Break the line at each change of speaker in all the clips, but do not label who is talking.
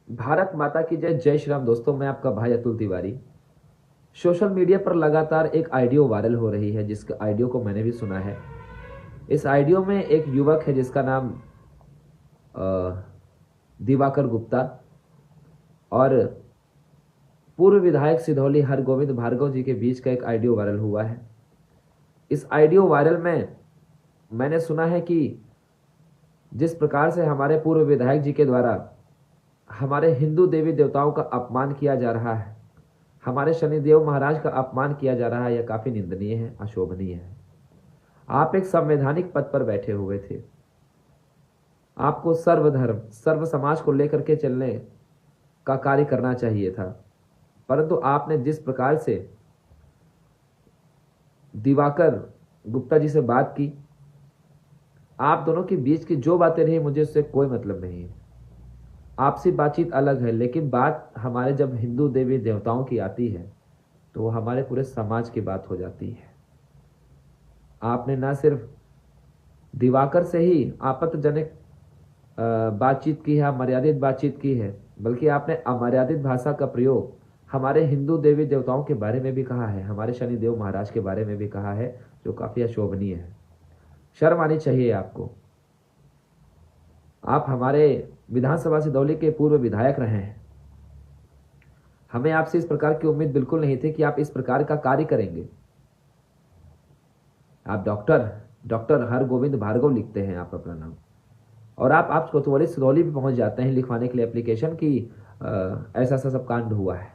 भारत माता की जय। जय श्री राम दोस्तों, मैं आपका भाई अतुल तिवारी। सोशल मीडिया पर लगातार एक ऑडियो वायरल हो रही है, जिस ऑडियो को मैंने भी सुना है। इस ऑडियो में एक युवक है जिसका नाम अ, दिवाकर गुप्ता और पूर्व विधायक सिधौली हरगोविंद भार्गव जी के बीच का एक ऑडियो वायरल हुआ है। इस ऑडियो वायरल में मैंने सुना है कि जिस प्रकार से हमारे पूर्व विधायक जी के द्वारा हमारे हिंदू देवी देवताओं का अपमान किया जा रहा है, हमारे शनिदेव महाराज का अपमान किया जा रहा है, यह काफी निंदनीय है, अशोभनीय है। आप एक संवैधानिक पद पर बैठे हुए थे। आपको सर्वधर्म सर्व समाज को लेकर के चलने का कार्य करना चाहिए था, परंतु आपने जिस प्रकार से दिवाकर गुप्ता जी से बात की, आप दोनों के बीच की जो बातें रही मुझे उससे कोई मतलब नहीं है। आपसी बातचीत अलग है, लेकिन बात हमारे जब हिंदू देवी देवताओं की आती है तो वो हमारे पूरे समाज की बात हो जाती है। आपने ना सिर्फ दिवाकर से ही आपत्तिजनक बातचीत की है, मर्यादित बातचीत की है, बल्कि आपने अमर्यादित भाषा का प्रयोग हमारे हिंदू देवी देवताओं के बारे में भी कहा है, हमारे शनिदेव महाराज के बारे में भी कहा है, जो काफी अशोभनीय है। शर्म आनी चाहिए आपको। आप हमारे विधानसभा सिधौली के पूर्व विधायक रहे हैं। हमें आपसे इस प्रकार की उम्मीद बिल्कुल नहीं थी कि आप इस प्रकार का कार्य करेंगे। आप डॉक्टर डॉक्टर हरगोविंद भार्गव लिखते हैं आप अपना नाम, और आप कोतवाली सिधौली भी पहुंच जाते हैं लिखवाने के लिए एप्लीकेशन की ऐसा ऐसा सब कांड हुआ है,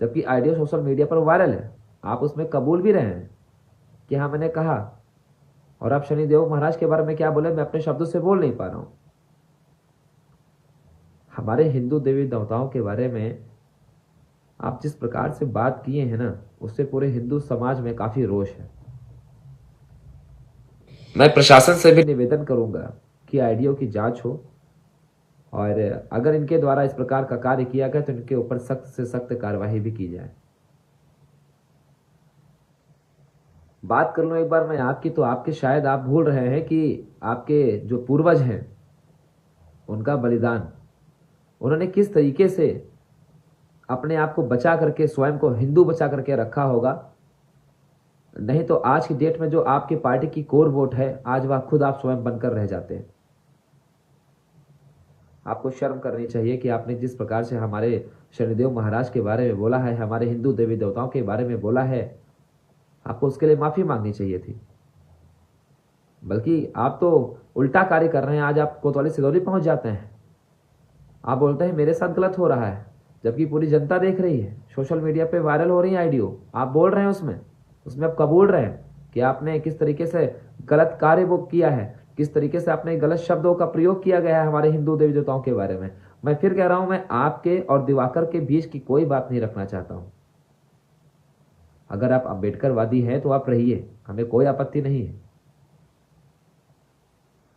जबकि ऑडियो सोशल मीडिया पर वायरल है। आप उसमें कबूल भी रहे हैं कि हाँ मैंने कहा, और आप शनिदेव महाराज के बारे में क्या बोले मैं अपने शब्दों से बोल नहीं पा रहा हूं। हमारे हिंदू देवी देवताओं के बारे में आप जिस प्रकार से बात किए हैं ना, उससे पूरे हिंदू समाज में काफी रोष है। मैं प्रशासन से भी निवेदन करूंगा कि ऑडियो की जांच हो, और अगर इनके द्वारा इस प्रकार का कार्य किया गया तो इनके ऊपर सख्त से सख्त कार्रवाई भी की जाए। बात कर लूं एक बार मैं आपकी, तो आपके शायद आप भूल रहे हैं कि आपके जो पूर्वज हैं उनका बलिदान, उन्होंने किस तरीके से अपने आप को बचा करके, स्वयं को हिंदू बचा करके रखा होगा। नहीं तो आज की डेट में जो आपकी पार्टी की कोर वोट है, आज वह खुद आप स्वयं बनकर रह जाते हैं। आपको शर्म करनी चाहिए कि आपने जिस प्रकार से हमारे शनिदेव महाराज के बारे में बोला है, हमारे हिंदू देवी देवताओं के बारे में बोला है, आपको उसके लिए माफी मांगनी चाहिए थी। बल्कि आप तो उल्टा कार्य कर रहे हैं। आज आप कोतवाली सिधौली पहुंच जाते हैं, आप बोलते हैं मेरे साथ गलत हो रहा है, जबकि पूरी जनता देख रही है। सोशल मीडिया पे वायरल हो रही है ऑडियो, आप बोल रहे हैं उसमें उसमें आप कबूल रहे हैं कि आपने किस तरीके से गलत कार्य वो किया है, किस तरीके से आपने गलत शब्दों का प्रयोग किया गया है हमारे हिंदू देवी देवताओं के बारे में। मैं फिर कह रहा हूं, मैं आपके और दिवाकर के बीच की कोई बात नहीं रखना चाहता हूं। अगर आप अम्बेडकरवादी हैं तो आप रहिए, हमें कोई आपत्ति नहीं है।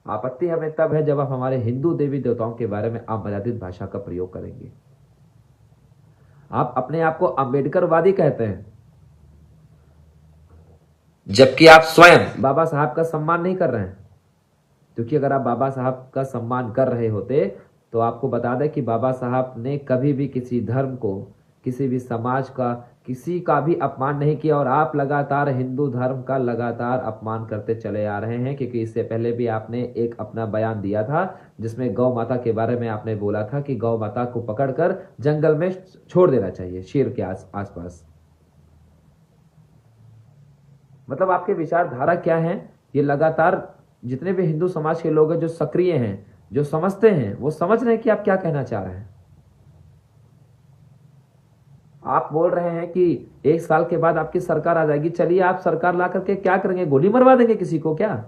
आपत्ति हमें तब है जब आप हमारे हिंदू देवी देवताओं के बारे में अमर्यादित भाषा का प्रयोग करेंगे। आप अपने आप को अम्बेडकरवादी कहते हैं, जबकि आप स्वयं बाबा साहब का सम्मान नहीं कर रहे हैं। क्योंकि अगर आप बाबा साहब का सम्मान कर रहे होते तो आपको बता दें कि बाबा साहब ने कभी भी किसी धर्म को, किसी भी समाज का, किसी का भी अपमान नहीं किया, और आप लगातार हिंदू धर्म का लगातार अपमान करते चले आ रहे हैं। क्योंकि इससे पहले भी आपने एक अपना बयान दिया था जिसमें गौ माता के बारे में आपने बोला था कि गौ माता को पकड़कर जंगल में छोड़ देना चाहिए, शेर के आसपास। मतलब आपके विचारधारा क्या है, ये लगातार जितने भी हिंदू समाज के लोग हैं जो सक्रिय हैं, जो समझते हैं, वो समझ रहे हैं कि आप क्या कहना चाह रहे हैं। आप बोल रहे हैं कि 1 साल के बाद आपकी सरकार आ जाएगी। चलिए, आप सरकार ला करके क्या करेंगे? गोली मरवा देंगे किसी को क्या?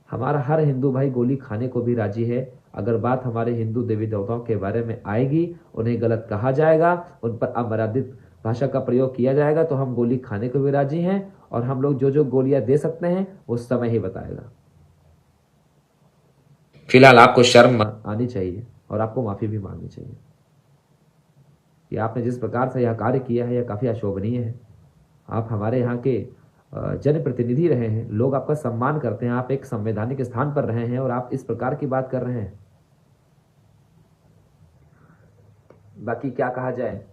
हमारा हर हिंदू भाई गोली खाने को भी राजी है। अगर बात हमारे हिंदू देवी देवताओं के बारे में आएगी, उन्हें गलत कहा जाएगा, उन पर अमर्यादित भाषा का प्रयोग किया जाएगा, तो हम गोली खाने को भी राजी हैं। और हम लोग जो जो गोलियां दे सकते हैं वो समय ही बताएगा। फिलहाल आपको शर्म आनी चाहिए और आपको माफी भी मांगनी चाहिए कि आपने जिस प्रकार से यह कार्य किया है, यह काफी अशोभनीय है। आप हमारे यहाँ के जनप्रतिनिधि रहे हैं, लोग आपका सम्मान करते हैं, आप एक संवैधानिक स्थान पर रहे हैं, और आप इस प्रकार की बात कर रहे हैं। बाकी क्या कहा जाए,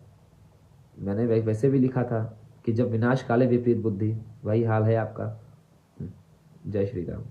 मैंने वैसे भी लिखा था कि जब विनाश काले विपरीत बुद्धि, वही हाल है आपका। जय श्री राम।